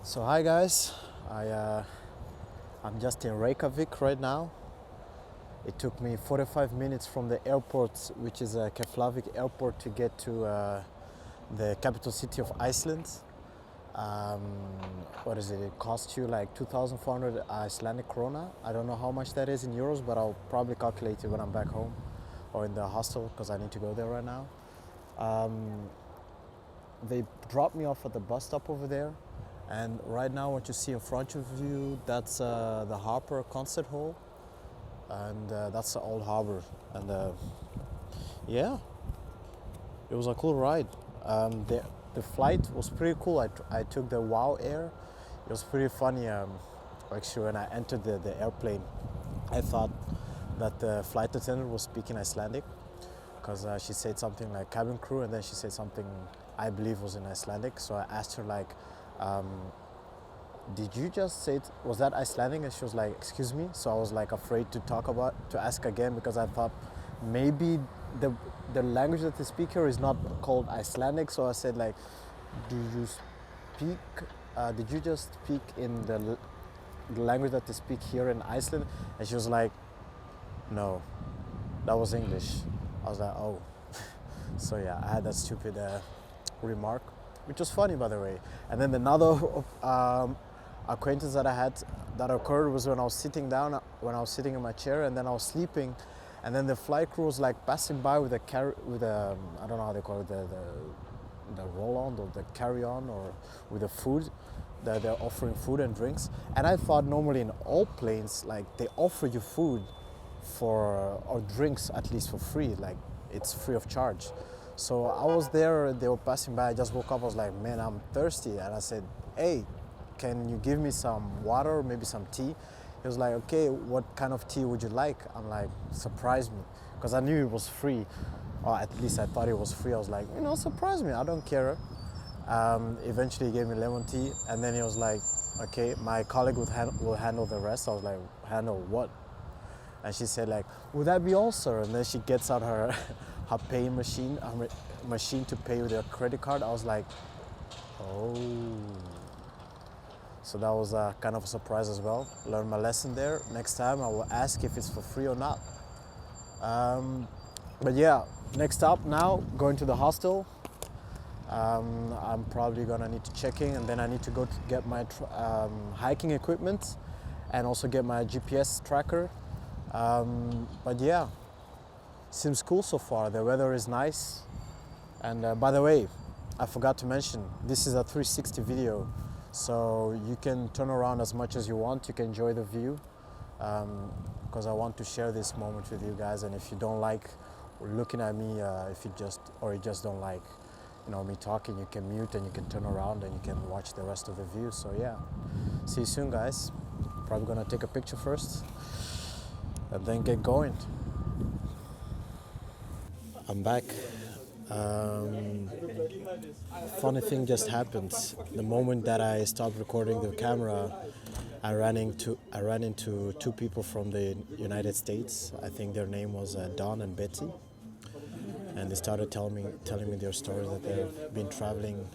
So hi guys, I'm just in Reykjavik right now. It took me 45 minutes from the airport, which is a Keflavik airport, to get to the capital city of Iceland. Um, what is it? It costs you like 2,400 Icelandic krona. I don't know how much that is in euros, but I'll probably calculate it when I'm back home or in the hostel because I need to go there right now. Um, they dropped me off at the bus stop over there, and right now what you see in front of you, that's the harbor concert hall, and that's the old harbor. And yeah, it was a cool ride. The flight was pretty cool. I took the Wow Air. It was pretty funny. Actually, when I entered the airplane, I thought that the flight attendant was speaking Icelandic because she said something like cabin crew, and then she said something I believe was in Icelandic. So I asked her like, um, did you just say it, was that Icelandic? And she was like, excuse me. So I was like afraid to ask again, because I thought maybe the the language that they speak here is not called Icelandic. So I said like, do you speak, did you just speak in the language that they speak here in Iceland? And she was like, no, that was English. I was like, oh. So yeah, I had that stupid remark, which was funny, by the way. And then another acquaintance that I had that occurred was when I was sitting down, when I was sitting in my chair, and then I was sleeping, and then the flight crew was like passing by with a I don't know how they call it, the roll-on or the carry-on, or with the food. They're offering food and drinks, and I thought normally in all planes like they offer you food for or drinks at least for free, like it's free of charge. So I was there, they were passing by, I just woke up, I was like, man, I'm thirsty. And I said, hey, can you give me some water, maybe some tea? He was like, okay, what kind of tea would you like? I'm like, surprise me, because I knew it was free, or at least I thought it was free. I was like, surprise me, I don't care. Eventually he gave me lemon tea, and then he was like, okay, my colleague will handle the rest. I was like, handle what? And she said like, would that be all, sir? And then she gets out her her paying machine, machine to pay with her credit card. I was like, oh. So that was kind of a surprise as well. Learned my lesson there. Next time I will ask if it's for free or not. But yeah, next up now, going to the hostel. I'm probably gonna need to check in, and then I need to go to get my hiking equipment and also get my GPS tracker. But yeah, seems cool so far. The weather is nice. And by the way, I forgot to mention, this is a 360 video. So you can turn around as much as you want. You can enjoy the view, because I want to share this moment with you guys. And if you don't like looking at me, if you just don't like, me talking, you can mute and you can turn around and you can watch the rest of the view. So yeah, see you soon, guys. Probably gonna take a picture first and then get going. I'm back. Funny thing just happened. The moment that I stopped recording the camera, I ran into two people from the United States. I think their name was Don and Betty, and they started telling me their story, that they've been traveling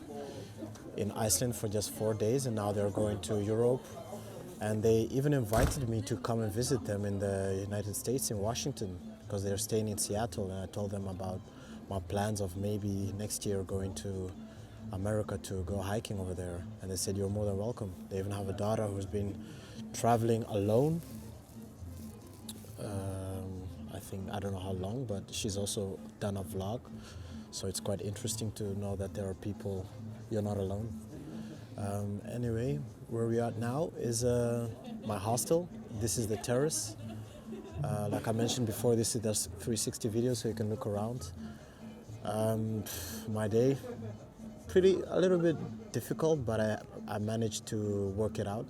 in Iceland for just 4 days, and now they're going to Europe. And they even invited me to come and visit them in the United States, in Washington, because they're staying in Seattle. And I told them about my plans of maybe next year going to America to go hiking over there. And they said, you're more than welcome. They even have a daughter who's been traveling alone. I don't know how long, but she's also done a vlog. So it's quite interesting to know that there are people, you're not alone. Anyway, where we are now is my hostel. This is the terrace. Like I mentioned before, this is the 360 video, so you can look around. My day, a little bit difficult, but I managed to work it out.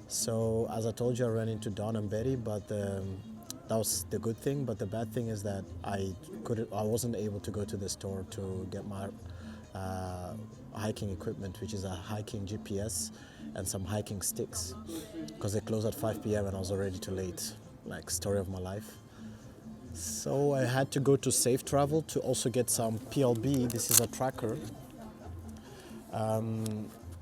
So as I told you, I ran into Don and Betty, but that was the good thing. But the bad thing is that I wasn't able to go to the store to get my hiking equipment, which is a hiking GPS and some hiking sticks, because they closed at 5 p.m. and I was already too late. Like, story of my life. So I had to go to Safe Travel to also get some PLB. This is a tracker.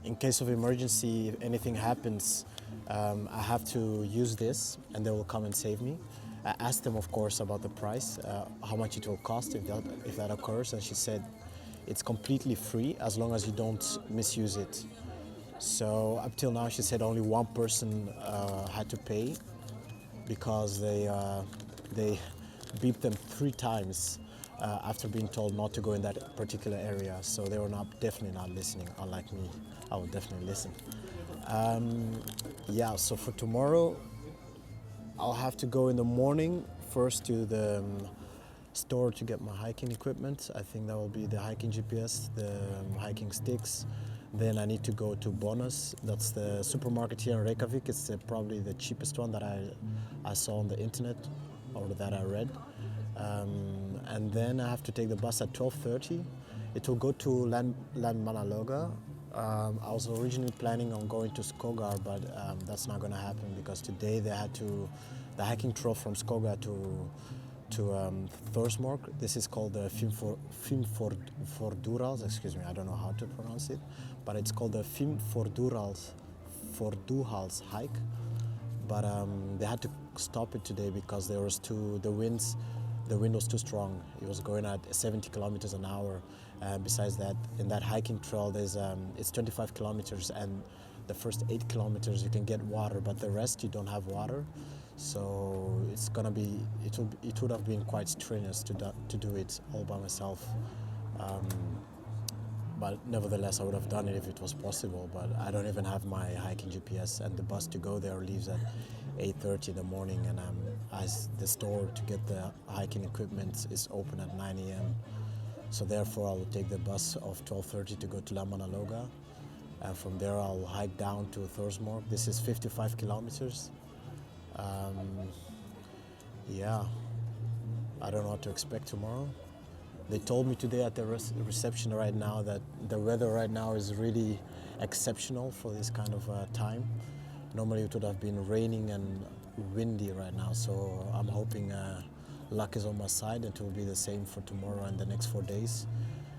in case of emergency, if anything happens, I have to use this and they will come and save me. I asked them, of course, about the price, how much it will cost if that occurs, and she said it's completely free as long as you don't misuse it. So up till now, she said only one person had to pay because they beeped them 3 times after being told not to go in that particular area. So they were definitely not listening, unlike me. I would definitely listen. Yeah, so for tomorrow, I'll have to go in the morning first to the store to get my hiking equipment. I think that will be the hiking GPS, the hiking sticks. Then I need to go to Bonus. That's the supermarket here in Reykjavik. It's probably the cheapest one that I saw on the internet or that I read. And then I have to take the bus at 12:30. It will go to Landmannalaugar. I was originally planning on going to Skogar, but that's not going to happen because today they had the hiking trail from Skogar to Thorsmork. This is called the Fimmfordurals. Excuse me, I don't know how to pronounce it, but it's called the Fimmfordurals hike. But they had to stop it today because the wind was too strong. It was going at 70 kilometers an hour. Besides that, in that hiking trail, it's 25 kilometers, and the first 8 kilometers you can get water, but the rest you don't have water. So it would have been quite strenuous to do it all by myself. But nevertheless, I would have done it if it was possible. But I don't even have my hiking GPS, and the bus to go there leaves at 8:30 in the morning, and the store to get the hiking equipment is open at 9 a.m. So therefore, I will take the bus of 12:30 to go to Landmannalaugar, and from there I'll hike down to Thorsmork. This is 55 kilometers. Yeah, I don't know what to expect tomorrow. They told me today at the reception right now that the weather right now is really exceptional for this kind of time. Normally it would have been raining and windy right now, so I'm hoping luck is on my side and it will be the same for tomorrow and the next 4 days,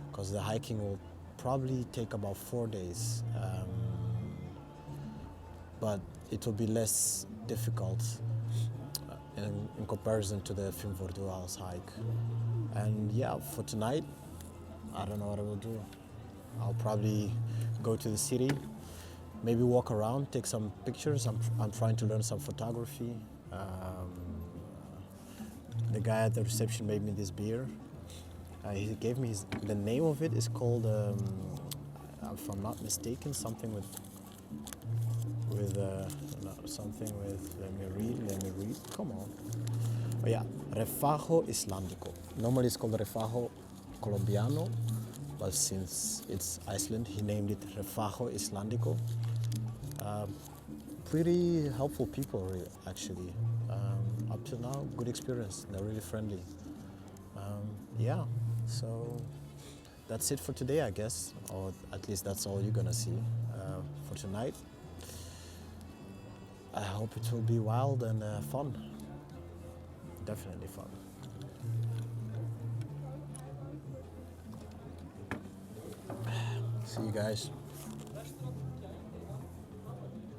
because the hiking will probably take about 4 days, but it will be less difficult in comparison to the Fimmfordurals hike. And yeah, for tonight, I don't know what I will do. I'll probably go to the city, maybe walk around, take some pictures. I'm trying to learn some photography. The guy at the reception made me this beer. He gave me the name of it is called, if I'm not mistaken, something with let me read, come on. Oh yeah, Refajo Islandico. Normally it's called Refajo Colombiano, but since it's Iceland, he named it Refajo Islandico. Pretty helpful people, actually. Up till now, good experience. They're really friendly. Yeah, so that's it for today, I guess, or at least that's all you're gonna see for tonight. I hope it will be wild and fun. Definitely fun. See you guys.